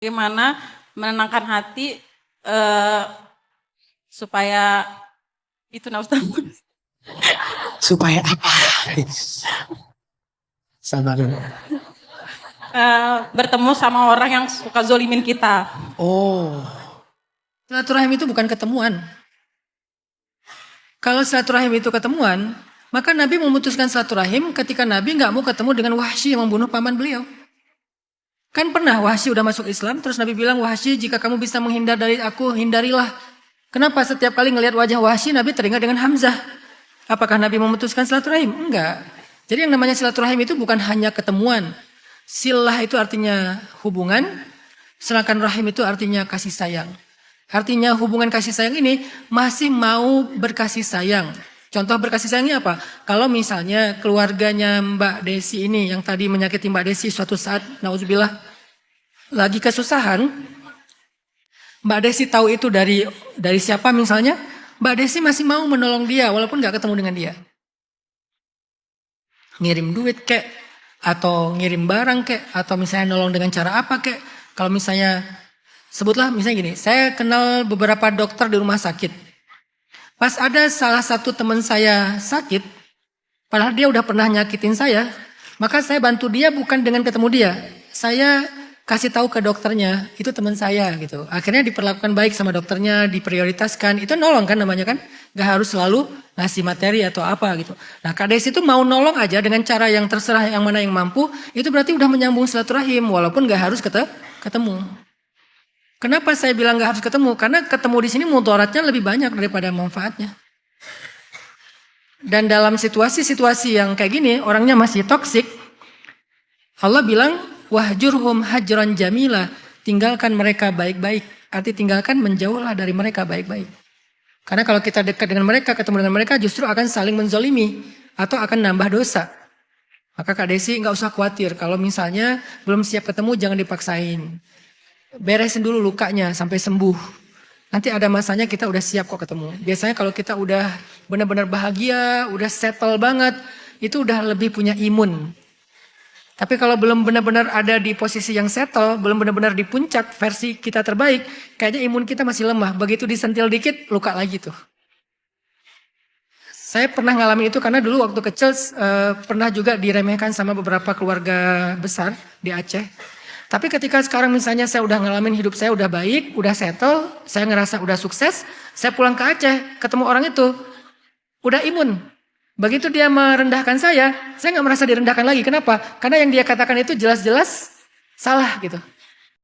Bagaimana menenangkan hati supaya itu Ustaz. Supaya apa? Sabar dulu. Bertemu sama orang yang suka zolimin kita. Oh, silaturahim itu bukan ketemuan. Kalau silaturahim itu ketemuan, maka Nabi memutuskan silaturahim ketika Nabi nggak mau ketemu dengan Wahsy yang membunuh paman beliau. Kan pernah Wahsy udah masuk Islam, terus Nabi bilang, Wahsy jika kamu bisa menghindar dari aku, hindarilah. Kenapa setiap kali ngelihat wajah Wahsy, Nabi teringat dengan Hamzah? Apakah Nabi memutuskan silaturahim? Enggak. Jadi yang namanya silaturahim itu bukan hanya ketemuan. Silah itu artinya hubungan, sedangkan rahim itu artinya kasih sayang. Artinya hubungan kasih sayang ini masih mau berkasih sayang. Contoh berkasih sayangnya apa? Kalau misalnya keluarganya Mbak Desi ini yang tadi menyakiti Mbak Desi suatu saat, nauzubillah, lagi kesusahan, Mbak Desi tahu itu dari siapa misalnya, Mbak Desi masih mau menolong dia walaupun gak ketemu dengan dia. Ngirim duit kek, atau ngirim barang kek, atau misalnya nolong dengan cara apa kek. Kalau misalnya, sebutlah misalnya gini, saya kenal beberapa dokter di rumah sakit. Pas ada salah satu teman saya sakit, padahal dia udah pernah nyakitin saya, maka saya bantu dia bukan dengan ketemu dia. Saya kasih tahu ke dokternya, itu teman saya gitu. Akhirnya diperlakukan baik sama dokternya, diprioritaskan. Itu nolong kan namanya kan? Gak harus selalu ngasih materi atau apa gitu. Nah Kak Desi itu mau nolong aja dengan cara yang terserah yang mana yang mampu, itu berarti udah menyambung silaturahim walaupun gak harus ketemu. Kenapa saya bilang gak harus ketemu? Karena ketemu di sini mudaratnya lebih banyak daripada manfaatnya. Dan dalam situasi-situasi yang kayak gini, orangnya masih toksik, Allah bilang, wahjurhum hajran jamila, tinggalkan mereka baik-baik. Arti tinggalkan, menjauhlah dari mereka baik-baik. Karena kalau kita dekat dengan mereka, ketemu dengan mereka, justru akan saling menzolimi atau akan nambah dosa. Maka Kak Desi gak usah khawatir, kalau misalnya belum siap ketemu jangan dipaksain. Beresin dulu lukanya sampai sembuh. Nanti ada masanya kita udah siap kok ketemu. Biasanya kalau kita udah benar-benar bahagia, udah settle banget, itu udah lebih punya imun. Tapi kalau belum benar-benar ada di posisi yang settle, belum benar-benar di puncak versi kita terbaik, kayaknya imun kita masih lemah. Begitu disentil dikit, luka lagi tuh. Saya pernah ngalamin itu karena dulu waktu kecil pernah juga diremehkan sama beberapa keluarga besar di Aceh. Tapi ketika sekarang misalnya saya udah ngalamin hidup saya udah baik, udah settle, saya ngerasa udah sukses, saya pulang ke Aceh, ketemu orang itu, udah imun. Begitu dia merendahkan saya nggak merasa direndahkan lagi. Kenapa? Karena yang dia katakan itu jelas-jelas salah gitu.